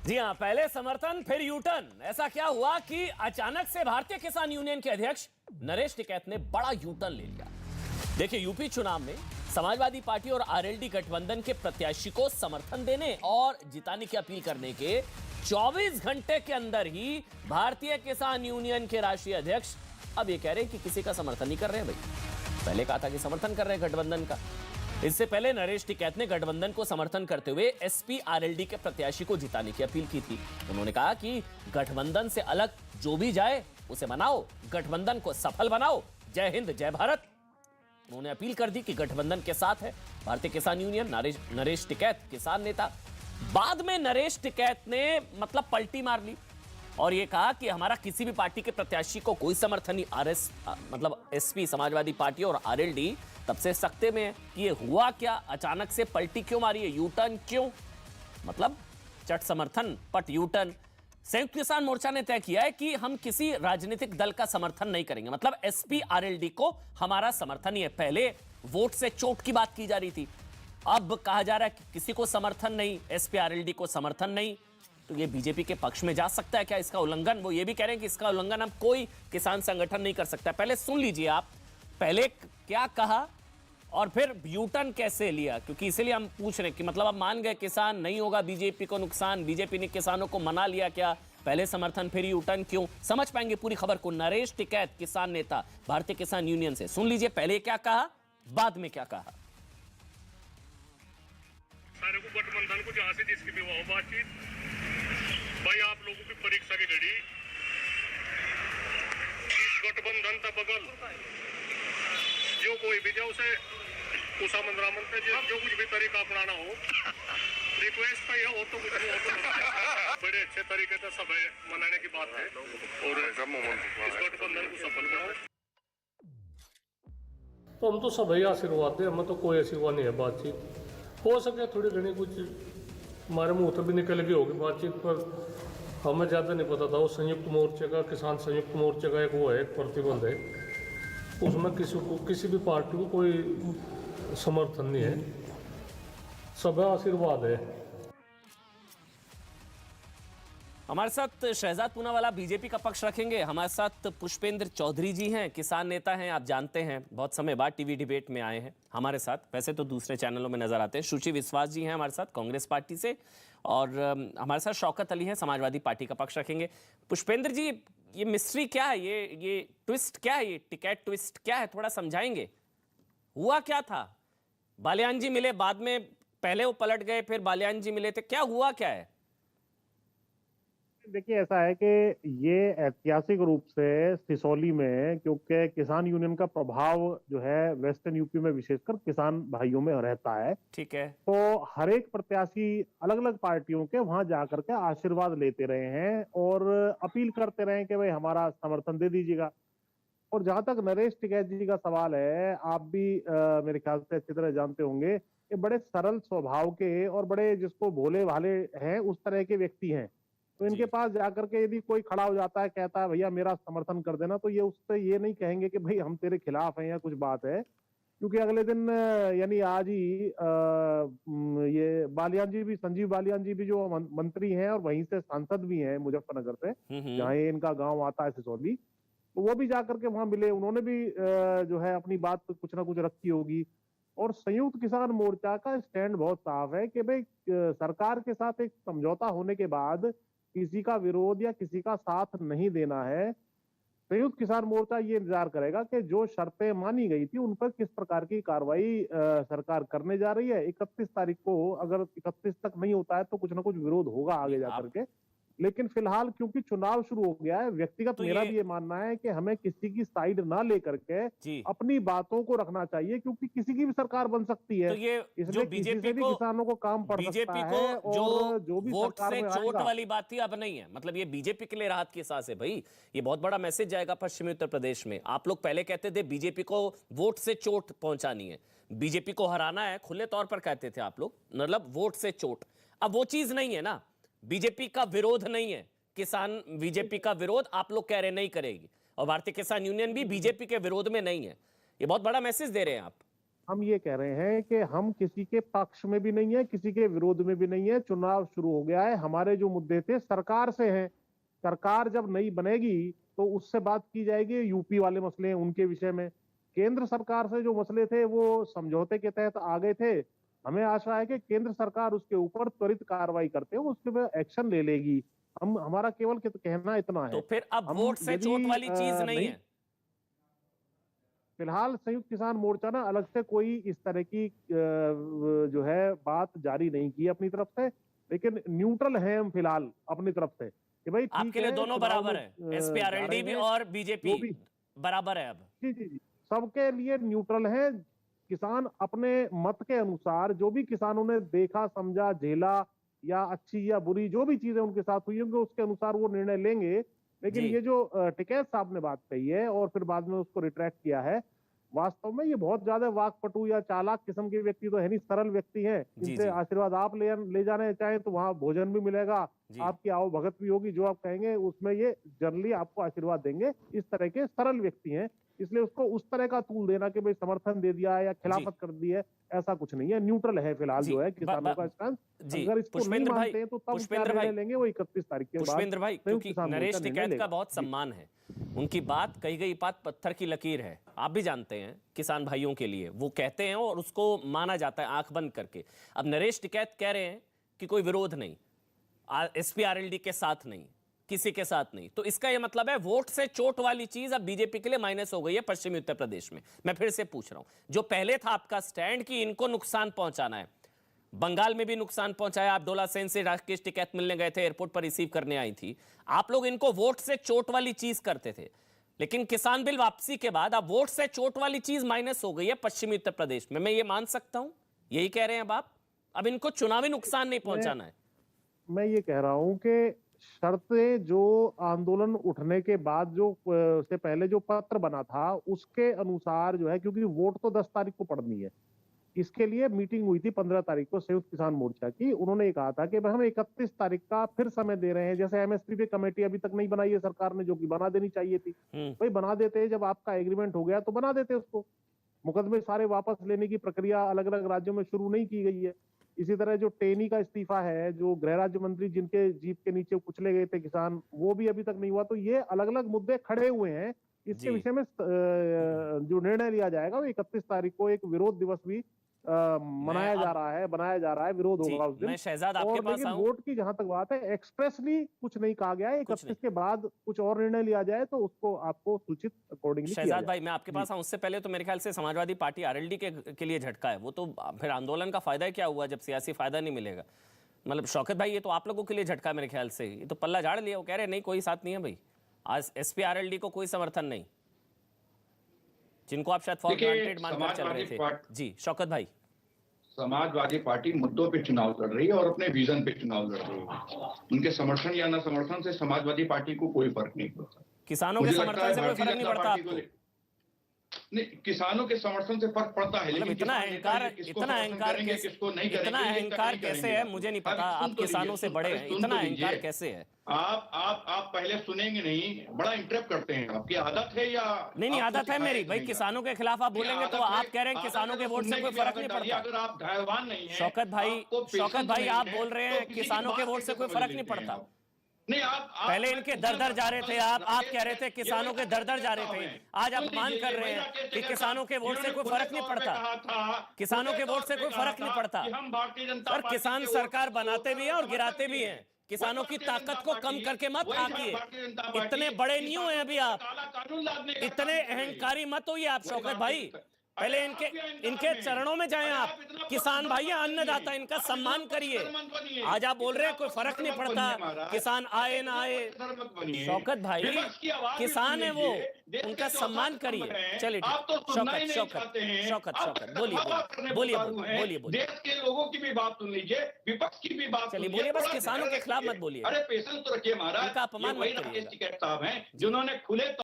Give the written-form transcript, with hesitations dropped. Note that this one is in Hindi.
जी हां, पहले समर्थन फिर यूटर्न। ऐसा क्या हुआ कि अचानक से भारतीय किसान यूनियन के अध्यक्ष नरेश टिकैत ने बड़ा यूटर्न ले लिया। देखिए, यूपी चुनाव में समाजवादी पार्टी और आरएलडी गठबंधन के प्रत्याशी को समर्थन देने और जिताने की अपील करने के 24 घंटे के अंदर ही भारतीय किसान यूनियन के राष्ट्रीय अध्यक्ष अब ये कह रहे हैं कि किसी का समर्थन नहीं कर रहे हैं। भाई, पहले कहा था कि समर्थन कर रहे हैं गठबंधन का। इससे पहले नरेश टिकैत ने गठबंधन को समर्थन करते हुए एसपी आरएलडी के प्रत्याशी को जिताने की अपील की थी। उन्होंने कहा कि गठबंधन से अलग जो भी जाए उसे मनाओ, गठबंधन को सफल बनाओ, जय हिंद जय भारत। उन्होंने अपील कर दी कि गठबंधन के साथ है भारतीय किसान यूनियन। नरेश टिकैत किसान नेता। बाद में नरेश टिकैत ने मतलब पलटी मार ली और यह कहा कि हमारा किसी भी पार्टी के प्रत्याशी को कोई समर्थन नहीं। एसपी समाजवादी पार्टी और आरएलडी तब से सख्ते में है कि ये हुआ क्या, अचानक से पलटी क्यों मारी है, यूटर्न क्यों, मतलब चट समर्थन पट यूटर्न। संयुक्त किसान मोर्चा ने तय किया है कि हम किसी राजनीतिक दल का समर्थन नहीं करेंगे, मतलब एसपी आरएलडी को हमारा समर्थन ही है। पहले वोट से चोट की बात की जा रही थी, अब कहा जा रहा है कि किसी को समर्थन नहीं, एसपी आरएलडी को समर्थन नहीं। तो ये बीजेपी के पक्ष में जा सकता है क्या इसका उल्लंघन? वो ये भी कह रहे हैं कि इसका उल्लंघन अब कोई किसान संगठन नहीं कर सकता। पहले सुन लीजिए आप, पहले क्या कहा और फिर यूटर्न कैसे लिया, क्योंकि इसीलिए हम पूछ रहे हैं कि मतलब अब मान गए किसान, नहीं होगा बीजेपी को नुकसान, बीजेपी ने किसानों को मना लिया क्या, पहले समर्थन फिर यूटर्न क्यों? समझ पाएंगे पूरी खबर को नरेश टिकैत किसान नेता भारतीय किसान यूनियन से। सुन लीजिए पहले क्या कहा, बाद में क्या कहा। सारे को गठबंधन को जहां से जिसकी भी वो बातचीत, भाई आप लोगों की परीक्षा की घड़ी गठबंधन का बगल जो कोई भी जाओ उसे उषा मंदरामन पे जो कुछ भी तरीका अपनाना हो, रिक्वेस्ट का हो तो कुछ नहीं हो तो बड़े अच्छे तरीके से सब मनाने की बात है और इस गठबंधन को सफल बनाओ। तो हम तो सब ही आशीर्वाद दे, हमें तो कोई ऐसी हुआ नहीं है बातचीत। हो सके थोड़ी घनी कुछ हमारे मुंह तो भी निकल गई होगी बातचीत, पर हमें ज़्यादा नहीं पता था। वो संयुक्त मोर्चे का, किसान संयुक्त मोर्चे का एक वो है, एक प्रतिबंध है, उसमें किसी भी पार्टी को कोई समर्थन नहीं है, सब आशीर्वाद है। हमारे साथ शहजाद पूनावाला बीजेपी का पक्ष रखेंगे, हमारे साथ पुष्पेंद्र चौधरी जी हैं, किसान नेता हैं, आप जानते हैं बहुत समय बाद टीवी डिबेट में आए हैं हमारे साथ, वैसे तो दूसरे चैनलों में नजर आते हैं। सुची विश्वास जी हैं हमारे साथ कांग्रेस पार्टी से, और हमारे साथ शौकत अली हैं समाजवादी पार्टी का पक्ष रखेंगे। पुष्पेंद्र जी, ये मिस्ट्री क्या है, ये ट्विस्ट क्या है, ये टिकैत ट्विस्ट क्या है, थोड़ा समझाएंगे? हुआ क्या था? बालियान जी मिले, बाद में पहले वो पलट गए, फिर बालियान जी मिले थे, क्या हुआ क्या है? देखिए, ऐसा है कि ये ऐतिहासिक रूप से सिसौली में, क्योंकि किसान यूनियन का प्रभाव जो है वेस्टर्न यूपी में विशेषकर किसान भाइयों में रहता है, ठीक है, तो हर एक प्रत्याशी अलग अलग पार्टियों के वहां जाकर के आशीर्वाद लेते रहे हैं और अपील करते रहे कि भाई हमारा समर्थन दे दीजिएगा। और जहां तक नरेश टिकैत जी का सवाल है, आप भी मेरे ख्याल से अच्छी तरह जानते होंगे, ये बड़े सरल स्वभाव के और बड़े जिसको भोले भाले हैं उस तरह के व्यक्ति हैं। तो इनके पास जाकर के यदि कोई खड़ा हो जाता है, कहता है भैया मेरा समर्थन कर देना, तो ये उससे ये नहीं कहेंगे कि भाई हम तेरे खिलाफ हैं या कुछ बात है, क्योंकि अगले दिन यानी आज ही ये बालियान जी भी, संजीव बालियान जी भी जो मंत्री हैं और वहीं से सांसद भी हैं मुजफ्फरनगर से, जहाँ ये इनका गांव आता है सिसौली, तो वो भी जाकर के वहां मिले, उन्होंने भी जो है अपनी बात कुछ ना कुछ रखी होगी। और संयुक्त किसान मोर्चा का स्टैंड बहुत साफ है कि भाई सरकार के साथ एक समझौता होने के बाद किसी का विरोध या किसी का साथ नहीं देना है। संयुक्त किसान मोर्चा ये इंतजार करेगा कि जो शर्तें मानी गई थी उन पर किस प्रकार की कार्रवाई सरकार करने जा रही है। 31 तारीख को अगर 31 तक नहीं होता है तो कुछ ना कुछ विरोध होगा आगे जाकर के, लेकिन फिलहाल क्योंकि चुनाव शुरू हो गया है, व्यक्तिगत तो मेरा भी ये मानना है कि हमें किसी की साइड ना लेकर के अपनी बातों को रखना चाहिए, क्योंकि किसी की भी सरकार बन सकती है। तो ये इसलिए किसी से भी किसानों को काम पड़ सकता है, और जो भी वोट सरकार से में चोट आएगा, वाली बात थी अब नहीं है, मतलब ये बीजेपी के लिए राहत की सांस है भाई। ये बहुत बड़ा मैसेज जाएगा पश्चिमी उत्तर प्रदेश में। आप लोग पहले कहते थे बीजेपी को वोट से चोट पहुंचानी है, बीजेपी को हराना है, खुले तौर पर कहते थे आप लोग, मतलब वोट से चोट। अब वो चीज नहीं है ना, बीजेपी का विरोध नहीं है, किसान बीजेपी का विरोध आप लोग कह रहे नहीं करेगी, और भारतीय किसान यूनियन भी बीजेपी के विरोध में नहीं है। ये बहुत बड़ा मैसेज दे रहे हैं आप। हम ये कह रहे हैं कि हम किसी के पक्ष में भी नहीं है, किसी के विरोध में भी नहीं है। चुनाव शुरू हो गया है, हमारे जो मुद्दे थे सरकार से हैं। सरकार जब नई बनेगी तो उससे बात की जाएगी। यूपी वाले मसले हैं उनके विषय में, केंद्र सरकार से जो मसले थे वो समझौते के तहत आ गए थे। हमें आशा है कि केंद्र सरकार उसके ऊपर त्वरित कार्रवाई करते हुए उसके ऊपर एक्शन ले लेगी। हमारा केवल कहना इतना है। तो फिर अब हम वोट से यदि, चोट वाली चीज नहीं है। फिलहाल संयुक्त किसान मोर्चा ना अलग से कोई इस तरह की जो है बात जारी नहीं की अपनी तरफ से, लेकिन न्यूट्रल है हम फिलहाल अपनी तरफ से कि भाई ठीक आपके लिए है, दोनों चुनाव बराबर में, है, एसपीआरएलडी भी और बीजेपी भी बराबर है। अब जी जी जी सबके लिए न्यूट्रल है। किसान अपने मत के अनुसार जो भी किसानों ने देखा, समझा, झेला या अच्छी या बुरी जो भी चीजें उनके साथ हुई होंगी उसके अनुसार वो निर्णय लेंगे। लेकिन जी। ये जो टिकैत साहब ने बात कही है और फिर बाद में उसको रिट्रैक्ट किया है, वास्तव में ये बहुत ज्यादा वाकपटु या चालाक किस्म के व्यक्ति तो है नहीं, सरल व्यक्ति हैं। जी, इनसे जी। आशीर्वाद आप ले जाने चाहें तो वहां भोजन भी मिलेगा, जी। आपकी आओ भगत भी होगी, जो आप कहेंगे उसमें ये जनरली आपको आशीर्वाद देंगे। इस तरह के सरल व्यक्ति हैं, इसलिए उसको उस तरह का तूल देना कि भाई समर्थन दे दिया या खिलाफत कर दी है, ऐसा कुछ नहीं है। न्यूट्रल है फिलहाल जो है किसानों का स्टैंड। जी अगर इसको नहीं पुष्पेंद्र भाई, मानते हैं तो तब क्या पुष्पेंद्र निर्णय भाई लेंगे वो 31 तारीख के बाद। पुष्पेंद्र भाई, क्योंकि किसान मोर्चा नरेश निर्णय टिकैत का लेगा। बहुत सम्मान है, उनकी बात, कही गई बात पत्थर की लकीर है, आप भी जानते हैं। किसान भाइयों के लिए वो कहते हैं और उसको माना जाता है आंख बंद करके। अब नरेश टिकैत कह रहे हैं कि कोई विरोध नहीं, एसपीआरएलडी के साथ नहीं, किसी के साथ नहीं, तो इसका यह मतलब है वोट से चोट वाली चीज अब बीजेपी के लिए माइनस हो गई है पश्चिमी उत्तर प्रदेश में। मैं फिर से पूछ रहा हूं, जो पहले था आपका स्टैंड कि इनको नुकसान पहुंचाना है, बंगाल में भी नुकसान पहुंचाया, आप डोला सेन से राकेश टिकैत मिलने गए थे, एयरपोर्ट पर रिसीव करने आई थी, आप लोग इनको वोट से चोट वाली चीज करते थे। लेकिन किसान बिल वापसी के बाद अब वोट से चोट वाली चीज माइनस हो गई है पश्चिमी उत्तर प्रदेश में। मैं ये मान सकता हूं, यही कह रहे हैं अब इनको चुनावी नुकसान नहीं पहुंचाना है। मैं ये कह रहा हूं कि शर्तें जो आंदोलन उठने के बाद जो से पहले जो पत्र बना था उसके अनुसार जो है, क्योंकि वोट तो 10 तारीख को पड़नी है, इसके लिए मीटिंग हुई थी 15 तारीख को संयुक्त किसान मोर्चा की। उन्होंने ये कहा था कि हम 31 तारीख का फिर समय दे रहे हैं। जैसे एमएसपी पे कमेटी अभी तक नहीं बनाई है सरकार ने, जो कि बना देनी चाहिए थी। भाई बना देते, जब आपका एग्रीमेंट हो गया तो बना देते उसको। मुकदमे सारे वापस लेने की प्रक्रिया अलग अलग राज्यों में शुरू नहीं की गई है। इसी तरह जो टेनी का इस्तीफा है, जो गृह राज्य मंत्री जिनके जीप के नीचे कुचले गए थे किसान, वो भी अभी तक नहीं हुआ। तो ये अलग अलग मुद्दे खड़े हुए हैं। इसके विषय में जो निर्णय लिया जाएगा वो 31 तारीख को एक विरोध दिवस भी बनाया जा रहा है, विरोध होगा उस दिन। मैं शहजाद आपके पास लेकिन आऊं। वोट की जहां तक बात है, एक्सप्रेसली कुछ नहीं कहा गया है। 31 के बाद कुछ और निर्णय लिया जाए तो उसको आपको सूचित अकॉर्डिंगली किया शहजाद जाए। भाई, मैं आपके पास आऊं उससे पहले तो मेरे ख्याल से समाजवादी पार्टी आरएलडी के लिए झटका है। वो तो फिर आंदोलन का फायदा क्या हुआ जब सियासी फायदा नहीं मिलेगा। मतलब शौकत भाई, ये तो आप लोगों के लिए झटका मेरे ख्याल से, ये तो पल्ला झाड़ लिया। वो कह रहे नहीं कोई साथ नहीं है भाई, आज एसपीआरएलडी को कोई समर्थन नहीं, जिनको आप शायद फॉर ग्रांटेड मानकर चल रहे थे। जी शौकत भाई, समाजवादी पार्टी मुद्दों पे चुनाव लड़ रही है और अपने विजन पे चुनाव लड़ रही है। उनके समर्थन या न समर्थन से समाजवादी पार्टी को कोई फर्क नहीं पड़ता। किसानों के समर्थन से कोई फर्क नहीं पड़ता आपको? नहीं, किसानों के समर्थन से फर्क पड़ता है, लेकिन इतना अहंकार कैसे है मुझे नहीं पता। आप किसानों से बड़े हैं, इतना अहंकार कैसे है? आप पहले सुनेंगे नहीं, बड़ा इंटरप्ट करते हैं। आपकी आदत है या नहीं आदत है मेरी भाई। किसानों के खिलाफ आप बोलेंगे तो आप कह रहे हैं किसानों के वोट से कोई फर्क नहीं पड़ता। अगर आप धैर्यवान नहीं है शौकत भाई आप बोल रहे हैं किसानों के वोट से कोई फर्क नहीं पड़ता। नहीं, आप पहले इनके दर दर जा रहे थे, आप कह रहे थे किसानों के दर दर जा रहे थे, आज आप मान कर रहे हैं कि किसानों के वोट से कोई फर्क नहीं पड़ता। किसानों के वोट से कोई फर्क नहीं पड़ता। और किसान सरकार बनाते भी हैं और गिराते भी हैं। किसानों की ताकत को कम करके मत आकिए, इतने बड़े नहीं हुए अभी आप, इतने अहंकारी मत होइए आप शौकत भाई। पहले इनके चरणों में जाएं आप। किसान भाई अन्नदाता, इनका सम्मान करिए। आज आप बोल रहे हैं कोई फर्क नहीं पड़ता, किसान आए ना आए। शौकत भाई किसान है वो, उनका सम्मान करिए। चलिए शौकत बोलिए। देश के लोगों की भी बात सुन लीजिए, विपक्ष की भी बात चलिए बोलिए, बस किसानों के खिलाफ मत बोलिए। अरे पेशेंस तो रखिए महाराज, इनका अपमान मत करिए। साहब हैं जिन्होंने खुले